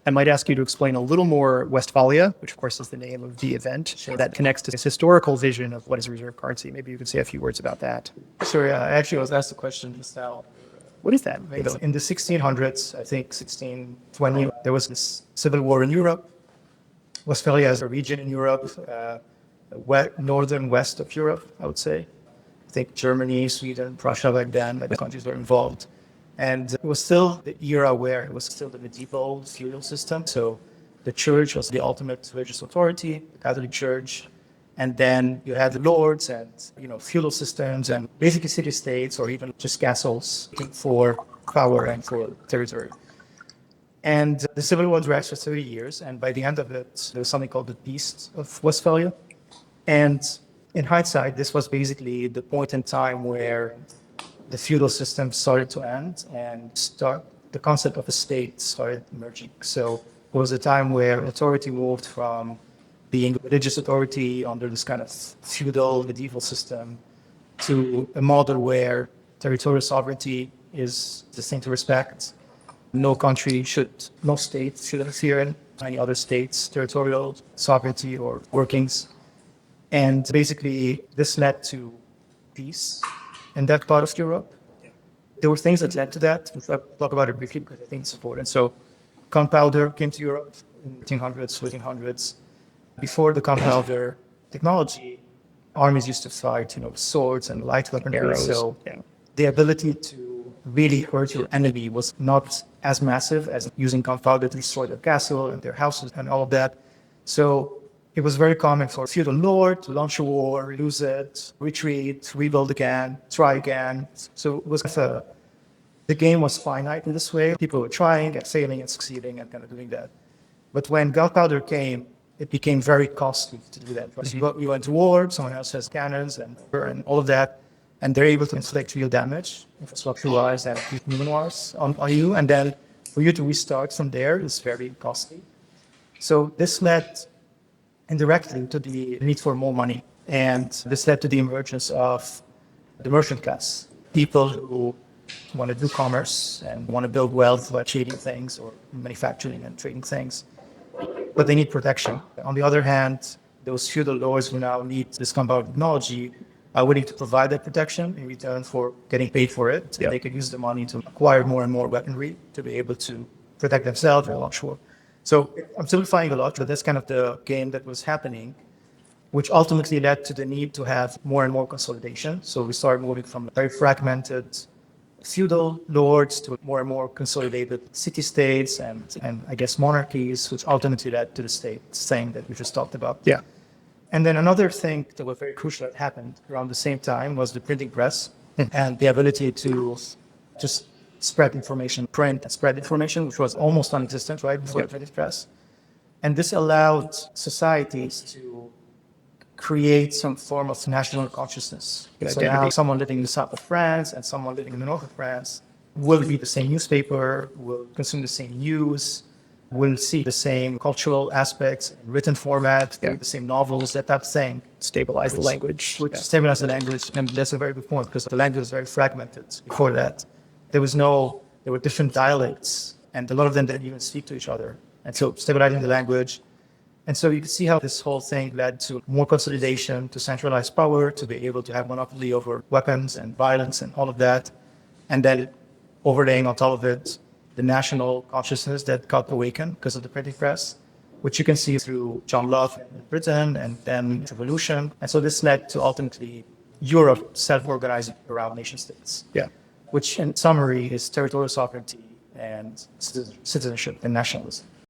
I might ask you to explain a little more Westphalia, which of course is the name of the event that connects to this historical vision of what is a reserve currency. Maybe you could say a few words about that. Sure, yeah. Actually, I was asked the question just now. What is that? In the 1600s, I think 1620, there was this civil war in Europe. Westphalia is a region in Europe, northern west of Europe, I would say. I think Germany, Sweden, Prussia back then, the countries were involved. And it was still the era where it was still the medieval feudal system. So the church was the ultimate religious authority, the Catholic Church. And then you had the lords and, feudal systems and basically city-states or even just castles for power and for territory. And the civil war lasted for 30 years. And by the end of it, there was something called the Peace of Westphalia. And in hindsight, this was basically the point in time where the feudal system started to end and the concept of a state started emerging. So it was a time where authority moved from being religious authority under this kind of feudal medieval system to a model where territorial sovereignty is the thing to respect. No state should interfere in any other state's territorial sovereignty or workings. And basically, this led to peace in that part of Europe. There were things that led to that. I'll talk about it briefly because I think it's important. So gunpowder came to Europe in the 1800s, 1800s. Before the gunpowder technology, armies used to fight, swords and light weaponry. So the ability to really hurt your enemy was not as massive as using gunpowder to destroy their castle and their houses and all of that. So it was very common for a feudal lord to launch a war, lose it, retreat, rebuild again, try again. So it was the game was finite in this way. People were trying and failing and succeeding and kind of doing that. But when gunpowder came, it became very costly to do that. Mm-hmm. You went to war, someone else has cannons and all of that, and they're able to inflict real damage, infrastructure-wise and human-wise on you. And then for you to restart from there is very costly. So this led indirectly to the need for more money. And this led to the emergence of the merchant class, people who want to do commerce and want to build wealth by trading things or manufacturing and trading things, but they need protection. On the other hand, those feudal lords who now need this gunpowder technology are willing to provide that protection in return for getting paid for it. Yep. They could use the money to acquire more and more weaponry to be able to protect themselves or launch war. So I'm simplifying a lot, but that's kind of the game that was happening, which ultimately led to the need to have more and more consolidation. So we started moving from very fragmented feudal lords to more and more consolidated city-states and I guess monarchies, which ultimately led to the state thing that we just talked about. Yeah. And then another thing that was very crucial that happened around the same time was the printing press and the ability to just spread information, print and spread information, which was almost non-existent, right, before the printing press. And this allowed societies to create some form of national consciousness. So now someone living in the south of France and someone living in the north of France will read the same newspaper, will consume the same news, will see the same cultural aspects in written format, the same novels, that type of thing. Stabilize the language. Stabilize the language, and that's a very good point because the language was very fragmented before that. There were different dialects, and a lot of them didn't even speak to each other. And so stabilizing the language. And so you can see how this whole thing led to more consolidation, to centralized power, to be able to have monopoly over weapons and violence and all of that. And then overlaying on top of it, the national consciousness that got awakened because of the printing press, which you can see through John Locke in Britain and then revolution. And so this led to ultimately Europe self-organizing around nation states. Yeah. Which in summary is territorial sovereignty and citizenship and nationalism.